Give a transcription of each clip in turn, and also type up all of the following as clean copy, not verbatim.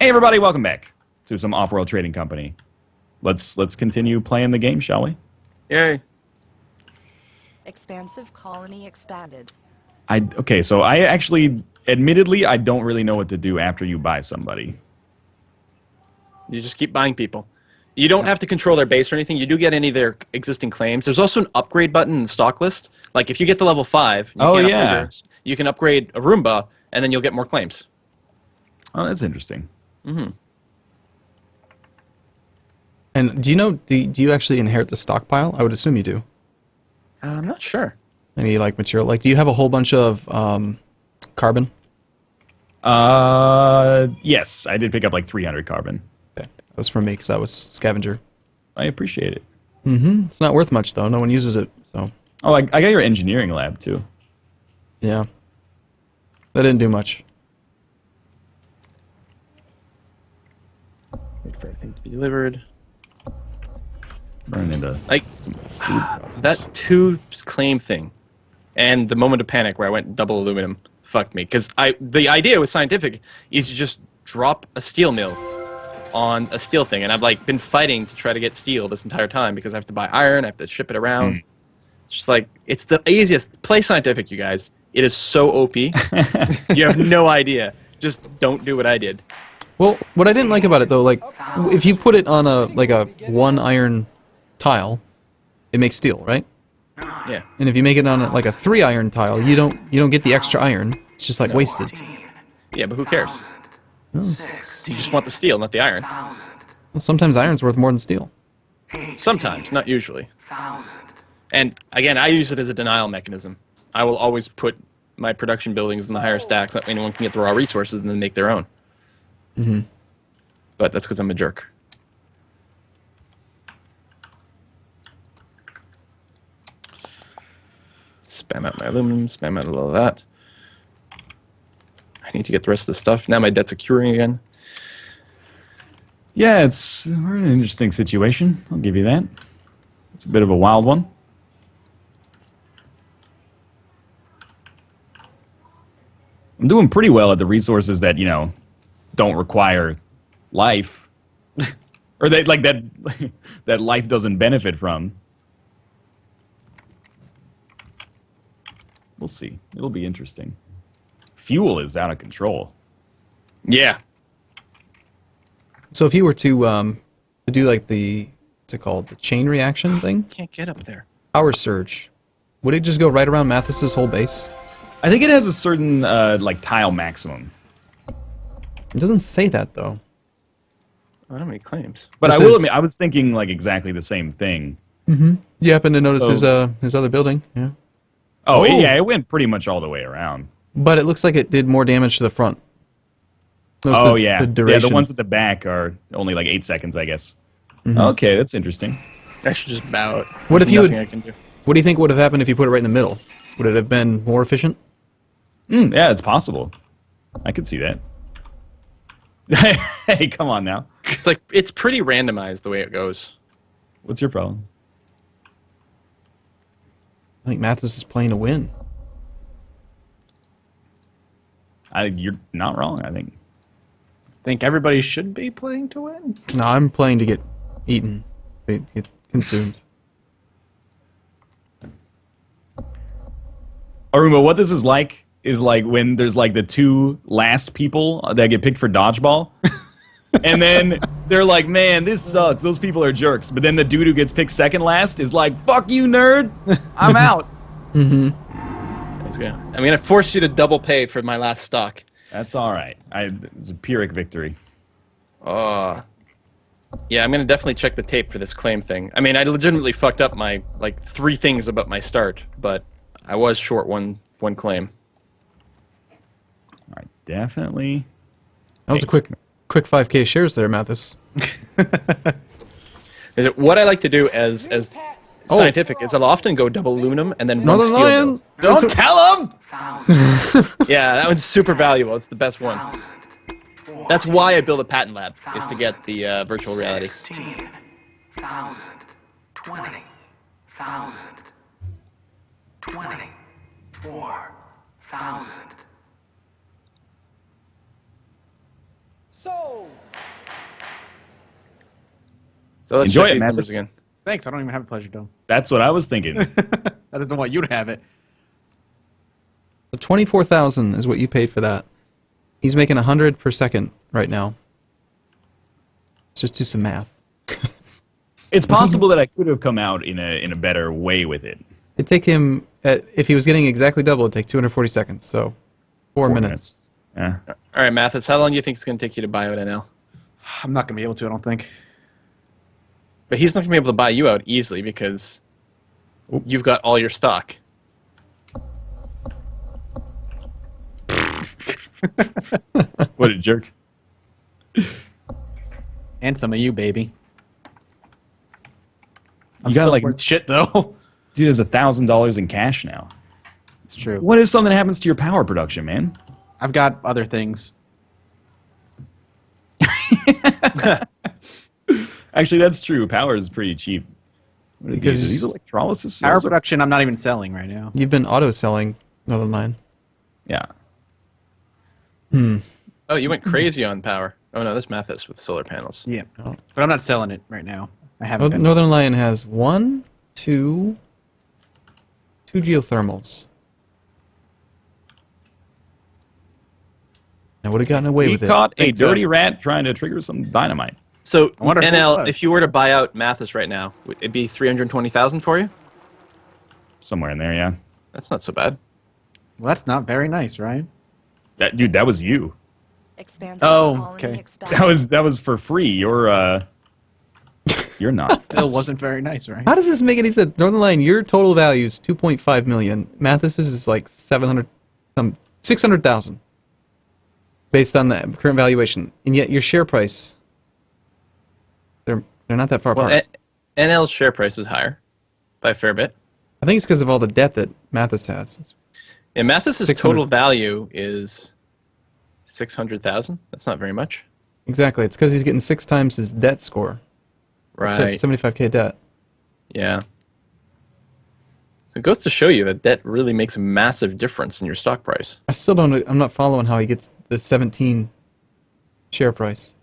Hey everybody, welcome back to some Offworld Trading Company. Let's continue playing the game, shall we? Yay. Expansive colony expanded. Okay, so I actually, admittedly, I don't really know what to do after you buy somebody. You just keep buying people. You don't have to control their base or anything. You do get any of their existing claims. There's also an upgrade button in the stock list. Like if you get to level 5, you can't upgrade yours. You can upgrade Arumba, and then you'll get more claims. Oh, that's interesting. Mm-hmm. And do you know, do you actually inherit the stockpile? I would assume you do. I'm not sure. Any, like, material? Like, do you have a whole bunch of carbon? Yes, I did pick up like 300 carbon. Okay. That was from me, because I was scavenger. I appreciate it. Mm-hmm. It's not worth much, though. No one uses it, so... Oh, I got your engineering lab, too. Yeah. That didn't do much. Wait for everything to be delivered. Running into Like, some food problems. that 2 claim thing and the moment of panic where I went double aluminum fucked me. Because the idea with scientific is you just drop a steel mill on a steel thing. And I've like been fighting to try to get steel this entire time because I have to buy iron, I have to ship it around. It's just like, it's the easiest. Play scientific, you guys. It is so OP. You have no idea. Just don't do what I did. Well, what I didn't like about it, though, like, if you put it on a 1 iron tile, it makes steel, right? Yeah. And if you make it on a 3 iron tile, you don't get the extra iron. It's just like wasted. Yeah, but who cares? Oh. You just want the steel, not the iron. Well, sometimes iron's worth more than steel. Sometimes, not usually. And again, I use it as a denial mechanism. I will always put my production buildings in the higher stacks so that anyone can get the raw resources and then make their own. Mm-hmm. But that's because I'm a jerk. Spam out my aluminum, spam out a little of that. I need to get the rest of the stuff. Now my debt's accruing again. Yeah, we're in an interesting situation. I'll give you that. It's a bit of a wild one. I'm doing pretty well at the resources that, don't require life. Or that life doesn't benefit from. We'll see. It'll be interesting. Fuel is out of control. Yeah. So if you were to do like what's it called, the chain reaction thing? Can't get up there. Power surge. Would it just go right around Mathis's whole base? I think it has a certain tile maximum. It doesn't say that though. I don't have any claims. But This I will is- admit, I was thinking exactly the same thing. Mm-hmm. You happen to notice So- his other building, yeah. Oh, Oh. yeah, it went pretty much all the way around. But it looks like it did more damage to the front. Notice Oh, the yeah. duration. Yeah, the ones at the back are only 8 seconds, I guess. Mhm. Okay, that's interesting. I should just bow it. What if you Nothing would- I can do. What do you think would have happened if you put it right in the middle? Would it have been more efficient? Yeah, it's possible. I could see that. Hey, come on now. It's pretty randomized the way it goes. What's your problem? I think Mathis is playing to win. You're not wrong, I think. Think everybody should be playing to win? No, I'm playing to get eaten, get consumed. Arumba, what this is when there's the 2 last people that get picked for dodgeball. And then they're like, man, this sucks. Those people are jerks. But then the dude who gets picked second last is like, fuck you, nerd. I'm out. Mm-hmm. I'm going to force you to double pay for my last stock. That's all right. It's a Pyrrhic victory. Yeah, I'm going to definitely check the tape for this claim thing. I mean, I legitimately fucked up my 3 things about my start, but I was short one claim. All right, definitely. That was a quick 5K shares there, Mathis. What I like to do as scientific is I'll often go double aluminum and then one Northern steel Lion! mill. Don't tell him! Yeah, that one's super valuable. It's the best one. That's why I build a patent lab, is to get the virtual reality. 16,000, 20,000, 24,000. So let's Enjoy check it, these Matt. numbers again. Thanks, I don't even have a pleasure dome. That's what I was thinking. That doesn't want you to have it. The 24,000 is what you paid for that. He's making 100 per second right now. Let's just do some math. It's possible that I could have come out in a better way with it. It'd take him, if he was getting exactly double, it'd take 240 seconds, so 4 minutes. Yeah. All right, Mathis, how long do you think it's going to take you to buy out NL? I'm not going to be able to, I don't think. But he's not going to be able to buy you out easily because you've got all your stock. What a jerk. And some of you, baby. I'm You got still like worth shit, though. dude has $1,000 in cash now. It's true. What if something happens to your power production, man? I've got other things. Actually, that's true. Power is pretty cheap. What are Because- these electrolysis? Power cells? production, I'm not even selling right now. You've been auto-selling Northern Line. Yeah. Oh, you went crazy on power. Oh, no, that's Mathis with solar panels. Yeah. Oh. But I'm not selling it right now. I haven't been. Northern Lion has two geothermals. I would have gotten away He with it. caught a Think so. dirty rat trying to trigger some dynamite. So, I wonder who it NL, was. if you were to buy out Mathis right now, would it be 320,000 for you? Somewhere in there, yeah. That's not so bad. Well, that's not very nice, Ryan. Dude, that was you. Expansion Oh, colony okay. expanded. That was for free. You're not. Still wasn't very nice, right? How does this make any sense? Northern Lion, your total value is 2.5 million. Mathis's is like 600,000 based on the current valuation, and yet your share price, they're not that far Well, apart. NL's share price is higher by a fair bit. I think it's because of all the debt that Mathis has. And Mathis's 600. total value is 600,000. That's not very much. Exactly, it's because he's getting 6 times his debt score. Right. 75k debt. Yeah. So it goes to show you that debt really makes a massive difference in your stock price. I still don't. I'm not following how he gets the 17 share price.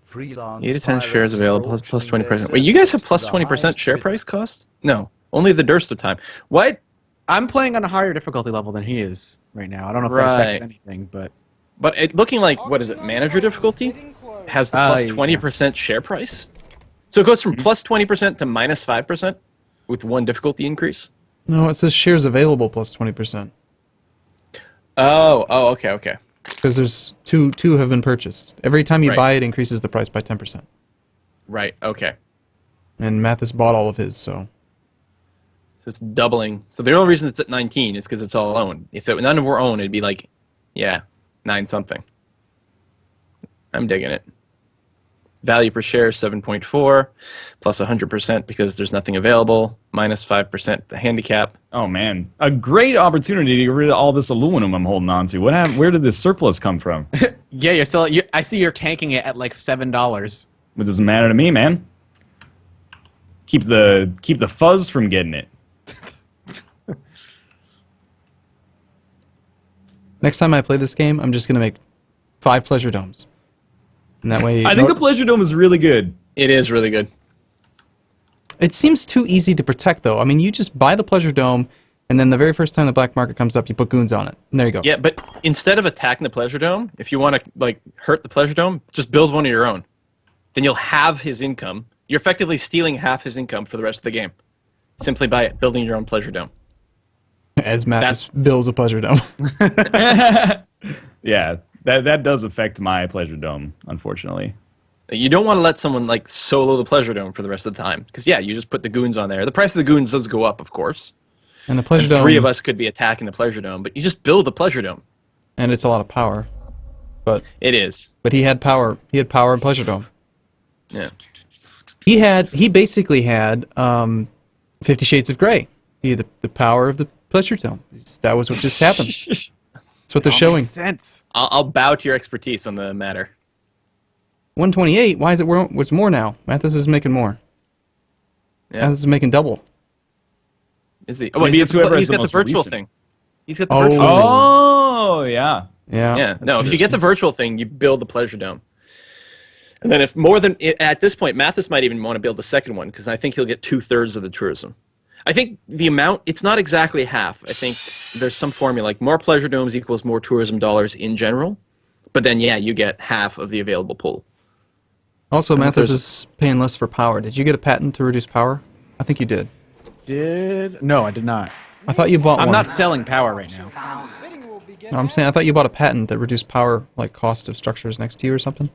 Freelance 8 to 10 shares available plus 20%. their Wait, you guys have plus services to the 20% highest share bidder. price cost? No, only the Durst of time. What? I'm playing on a higher difficulty level than he is right now. I don't know if that affects Right. anything, but But it looking like, what is it, manager difficulty? Has the plus yeah. 20% share price? So it goes from plus 20% to minus 5% with one difficulty increase? No, it says shares available plus 20%. Oh, okay. Because there's two have been purchased. Every time you Right. buy it, increases the price by 10%. Right, okay. And Mathis bought all of his, so So it's doubling. So the only reason it's at 19 is because it's all owned. If none of were owned, it'd be like, yeah, 9 something. I'm digging it. Value per share 7.4 plus 100% because there's nothing available, minus 5% the handicap. Oh man, a great opportunity to get rid of all this aluminum I'm holding on to. What happened? Where did this surplus come from? yeah, you're still. I see you're tanking it at like $7. It doesn't matter to me, man. Keep the fuzz from getting it. next time I play this game, I'm just gonna make 5 pleasure domes. And that way, I think the Pleasure Dome is really good. It is really good. it seems too easy to protect, though. I mean, you just buy the pleasure dome, and then the very first time the black market comes up, you put goons on it. And there you go. Yeah, but instead of attacking the Pleasure Dome, if you want to like hurt the Pleasure Dome, just build one of your own. Then you'll have his income. You're effectively stealing half his income for the rest of the game, simply by building your own Pleasure Dome. As Mathis builds a pleasure dome. Yeah, that does affect my Pleasure Dome, unfortunately. You don't want to let someone like solo the Pleasure Dome for the rest of the time, because yeah, you just put the goons on there. The price of the goons does go up, of course. And the pleasure And dome. 3 of us could be attacking the Pleasure Dome, but you just build the Pleasure Dome. And it's a lot of power. But It is. he had power. He had power in pleasure dome. Yeah. He basically had 50 Shades of Grey. He had the power of the pleasure dome. That was what just happened. That's what they're showing. Makes sense. I'll bow to your expertise on the matter. 128. Why is it what's more now? Mathis is making more. Yeah. Mathis is making double. Is he? Maybe it's whoever has he's the got the most virtual recent. thing. He's got the Oh. virtual thing. Oh, Oh, yeah. Yeah. Yeah. No, if you get the virtual thing, you build the pleasure dome. And then if more than at this point, Mathis might even want to build the second one because I think he'll get 2/3 of the tourism. I think the amount, it's not exactly half. I think there's some formula like more pleasure domes equals more tourism dollars in general. But then, yeah, you get half of the available pool. Also, And if Mathis there's- is paying less for power. Did you get a patent to reduce power? I think you did. No, I did not. I thought you bought I'm one. not selling power right now. No, I'm saying I thought you bought a patent that reduced power, like cost of structures next to you or something.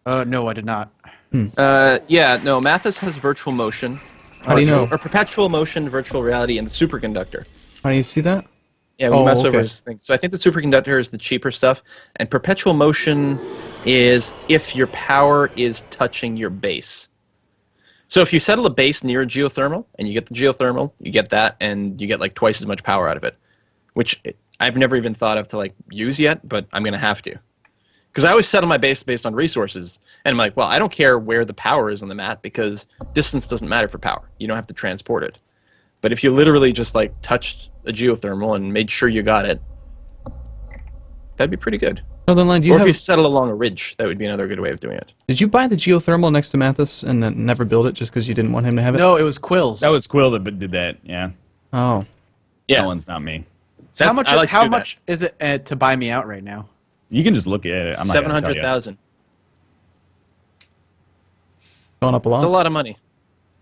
No, I did not. Yeah, no, Mathis has virtual motion. How do you know? Or perpetual motion, virtual reality, and the superconductor. How do you see that? Yeah, we Oh, mess over okay. his thing. So I think the superconductor is the cheaper stuff, and perpetual motion is if your power is touching your base. So if you settle a base near a geothermal, and you get the geothermal, you get that, and you get like twice as much power out of it, which I've never even thought of to like use yet, but I'm gonna have to. Because I always settle my base based on resources, and I'm like, well, I don't care where the power is on the map because distance doesn't matter for power. You don't have to transport it. But if you literally just like touched a geothermal and made sure you got it, that'd be pretty good. Northern Line, Or if you settle along a ridge, that would be another good way of doing it. did you buy the geothermal next to Mathis and then never build it just because you didn't want him to have it? No, it was Quills. That was Quill that did that, yeah. Oh. Yeah. That one's not me. So how much? I like to How do that. much is it to buy me out right now? You can just look at it. I'm not gonna tell you. 700,000. Going up a It's a lot. lot of money.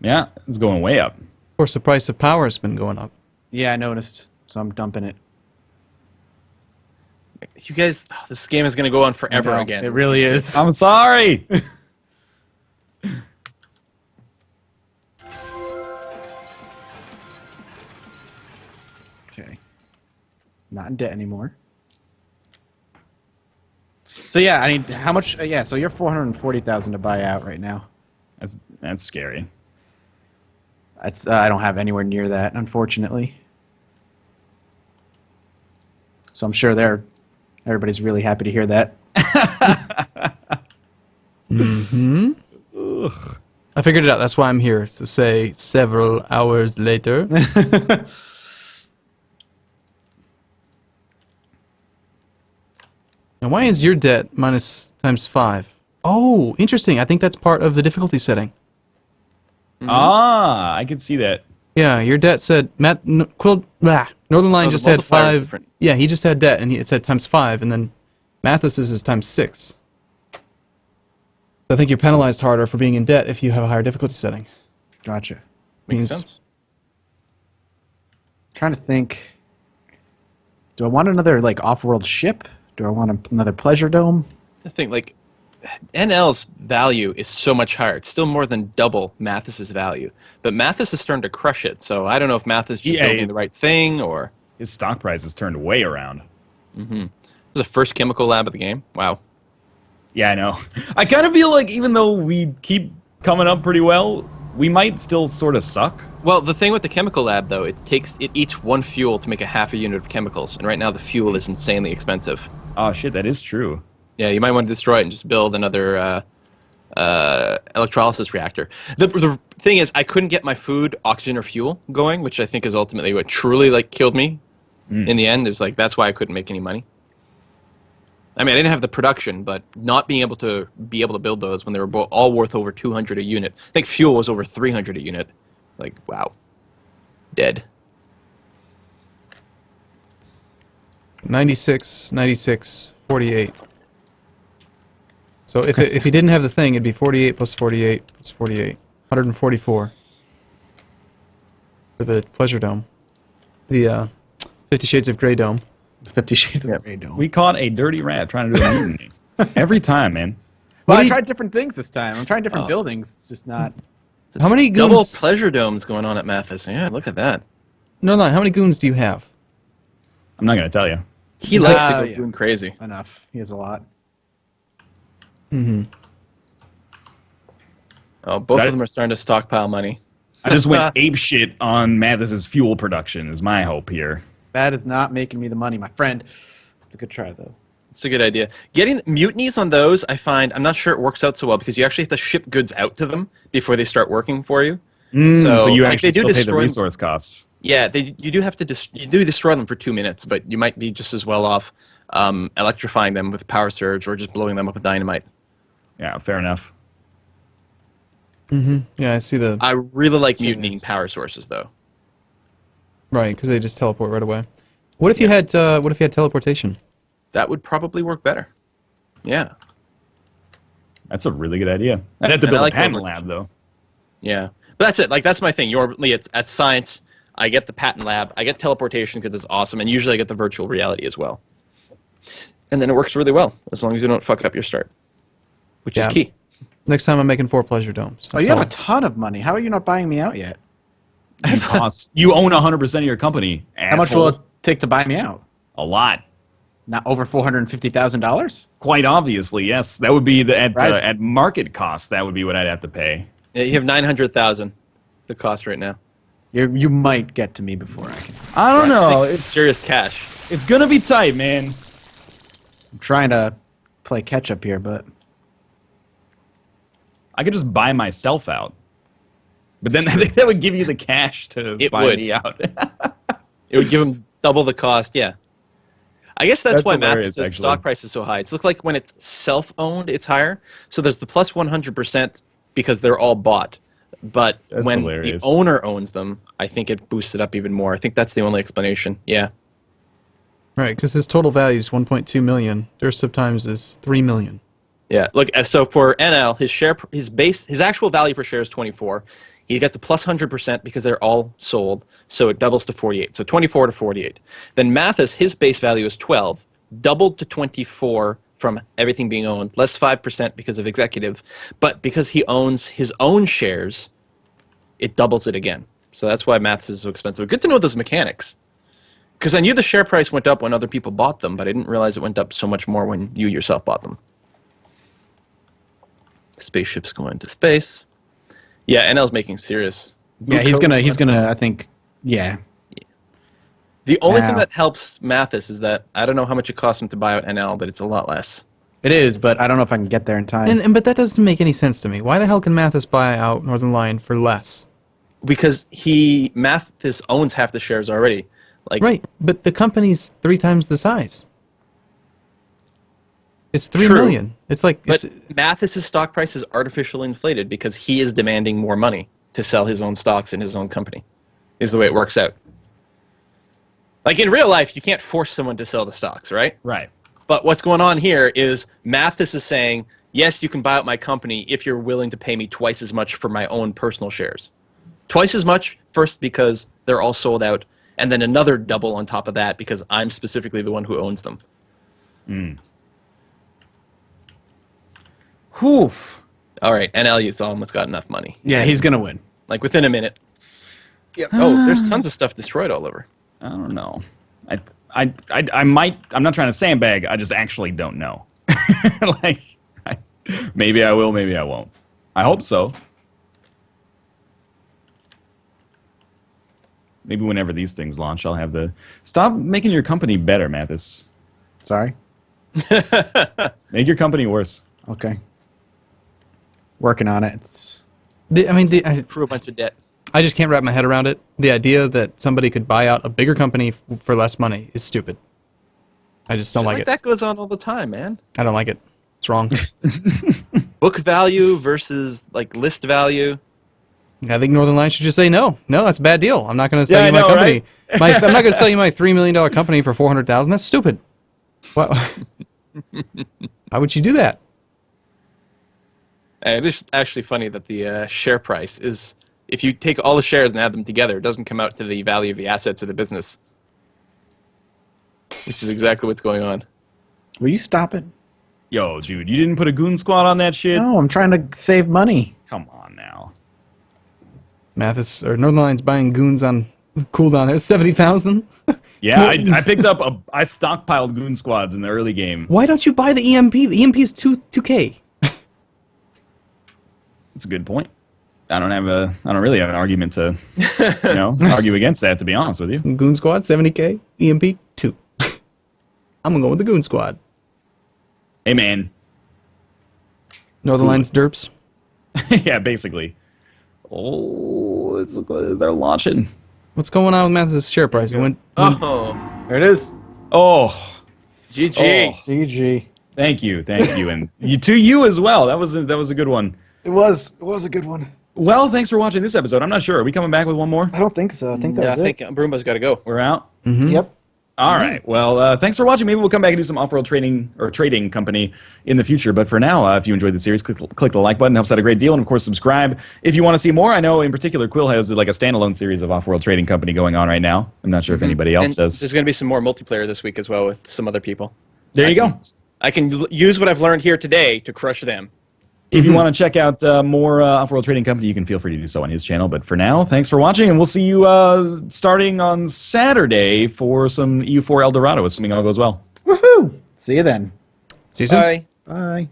Yeah, it's going way up. Of course, the price of power has been going up. Yeah, I noticed. So I'm dumping it. You guys, this game is going to go on forever I know, again. It really is. I'm sorry. Okay. Not in debt anymore. So yeah, I need how much? Yeah, so you're 440,000 to buy out right now. That's scary. That's I don't have anywhere near that, unfortunately. So I'm sure everybody's really happy to hear that. I figured it out. That's why I'm here, to say several hours later. Now, why is your debt minus times 5? Oh, interesting. I think that's part of the difficulty setting. Ah, I can see that. Yeah, your debt said Northern Line the just had multiplier's 5. different. Yeah, he just had debt, and it said times 5, and then Mathis's is times 6. I think you're penalized harder for being in debt if you have a higher difficulty setting. Gotcha. Makes Means- sense. Trying to think. Do I want another like off-world ship? Do I want another pleasure dome? I think like NL's value is so much higher. It's still more than double Mathis's value. But Mathis is starting to crush it. So I don't know if Mathis is just Yeah, building the right thing or His stock price has turned way around. this is the first chemical lab of the game. Wow. Yeah, I know. I kind of feel like even though we keep coming up pretty well, we might still sort of suck. Well, the thing with the chemical lab though, it eats one fuel to make a half a unit of chemicals, and right now the fuel is insanely expensive. Oh shit, that is true. Yeah, you might want to destroy it and just build another electrolysis reactor. The thing is, I couldn't get my food, oxygen, or fuel going, which I think is ultimately what truly like killed me. In the end, it's like that's why I couldn't make any money. I mean, I didn't have the production, but not being able to build those when they were all worth over 200 a unit. I think fuel was over 300 a unit. Like, wow, dead. 96, 96, 48. So if he didn't have the thing, it'd be 48 plus 48 plus 48. 144. For the Pleasure Dome. The 50 Shades of Grey Dome. 50 Shades of Grey dome. We caught a dirty rat trying to do a mutiny. Every time, man. Well, What I do you- tried different things this time. I'm trying different buildings. It's just not. How many Double goons? pleasure domes going on at Mathis. Yeah, look at that. No, how many goons do you have? I'm not gonna tell you. He likes to go yeah. doing crazy. Enough. He has a lot. Oh, both That- of them are starting to stockpile money. I just went ape shit on Mathis's fuel production. Is my hope here. That is not making me the money, my friend. It's a good try, though. It's a good idea. Getting mutinies on those, I find, I'm not sure it works out so well because you actually have to ship goods out to them before they start working for you. So you like, actually they do still pay the destroy- resource costs. Yeah, you do have to you do destroy them for 2 minutes, but you might be just as well off electrifying them with power surge or just blowing them up with dynamite. Yeah, fair enough. Yeah, I see the I really like mutinying Goodness. power sources though. right because they just teleport right away. What if you had teleportation? That would probably work better. Yeah. That's a really good idea. I'd have to And I build like a patent teleportation. lab, though. Yeah, but that's it. Like that's my thing. Normally, it's at science. I get the patent lab. I get teleportation because it's awesome, and usually I get the virtual reality as well. And then it works really well as long as you don't fuck up your start, which Yeah. is key. Next time I'm making 4 pleasure domes. Oh, That's you have all. a ton of money. How are you not buying me out yet? You own 100% of your company. How much will it asshole. take to buy me out? A lot. Not over $450,000? Quite obviously, yes. That would be Surprising. at market cost. That would be what I'd have to pay. Yeah, you have 900,000, the cost right now. You might get to me before I can. I don't know. It's serious cash. It's gonna be tight, man. I'm trying to play catch up here, but I could just buy myself out, but then I think that would give you the cash to It buy would. me out. It would give them double the cost. Yeah. I guess that's why hilarious, Math's actually. stock price is so high. It's look like when it's self-owned, it's higher. So there's the plus 100% because they're all bought. But That's when hilarious. the owner owns them, I think it boosts it up even more. I think that's the only explanation. Yeah. Right, because his total value is 1.2 million. Their subtimes is 3 million. Yeah. Look, so for NL, his actual value per share is 24. He gets a plus 100% because they're all sold, so it doubles to 48. So 24 to 48. Then Mathis, his base value is 12, doubled to 24 from everything being owned, less 5% because of executive. But because he owns his own shares, it doubles it again. So that's why Mathis is so expensive. Good to know those mechanics. Because I knew the share price went up when other people bought them, but I didn't realize it went up so much more when you yourself bought them. Spaceships going into space. Yeah, NL's making serious. yeah, he's gonna. I think, yeah. The only thing Wow. that helps Mathis is that I don't know how much it costs him to buy out NL, but it's a lot less. It is, but I don't know if I can get there in time. But that doesn't make any sense to me. Why the hell can Mathis buy out Northern Lion for less? Because Mathis owns half the shares already. Like, Right, but the company's 3 times the size. It's 3 True. million. It's like But it's, Mathis's stock price is artificially inflated because he is demanding more money to sell his own stocks in his own company. Is the way it works out. Like in real life, you can't force someone to sell the stocks, right? Right. But what's going on here is Mathis is saying, yes, you can buy out my company if you're willing to pay me twice as much for my own personal shares. Twice as much, first because they're all sold out, and then another double on top of that because I'm specifically the one who owns them. Oof. All right, NLU's almost got enough money. Yeah, he's gonna win. Like within a minute. Yep. Oh, there's tons of stuff destroyed all over. I don't know. I might. I'm not trying to sandbag. I just actually don't know. Like, maybe I will. Maybe I won't. I hope so. Maybe whenever these things launch, I'll have the. Stop making your company better, Mathis. Sorry. Make your company worse. Okay. Working on it. It's For a bunch of debt. I just can't wrap my head around it. The idea that somebody could buy out a bigger company for less money is stupid. I just don't like it. That goes on all the time, man. I don't like it. It's wrong. Book value versus like list value. I think Northern Lion should just say no. No, that's a bad deal. I'm not going to sell Yeah, you I my know, company. I'm not going to sell you my $3 million company for $400,000. That's stupid. What? Why would you do that? And it's actually funny that the share price is, if you take all the shares and add them together, it doesn't come out to the value of the assets of the business. Which is exactly what's going on. Will you stop it? Yo, dude, you didn't put a goon squad on that shit? No, I'm trying to save money. Come on now. Mathis or Northern Lion's buying goons on cooldown. There's 70,000. Yeah, I picked up I stockpiled goon squads in the early game. Why don't you buy the EMP? The EMP is 2K. That's a good point. I don't really have an argument to, argue against that, to be honest with you. Goon Squad 70K. EMP 2. I'm gonna go with the Goon Squad. Hey, man. Northern Lion's derps. Yeah, basically. Oh, they're launching. What's going on with Mathis' share price? It went Oh, There it is. Oh, GG. GG. Thank you, and to you as well. That was a good one. It was a good one. Well, thanks for watching this episode. I'm not sure. Are we coming back with one more? I don't think so. I think that Yeah, was I think it. Arumba's got to go. We're out. Yep. All right. Well, thanks for watching. Maybe we'll come back and do some Offworld Trading Company in the future. But for now, if you enjoyed the series, click the like button. Helps out a great deal. And, of course, subscribe if you want to see more. I know, in particular, Quill has like a standalone series of Offworld Trading Company going on right now. I'm not sure if anybody else And does. there's going to be some more multiplayer this week as well with some other people. There you go. I can use what I've learned here today to crush them. If you want to check out more Offworld Trading Company, you can feel free to do so on his channel. But for now, thanks for watching, and we'll see you starting on Saturday for some EU4 Eldorado, assuming all goes well. Woohoo! See you then. See you soon. Bye. Bye.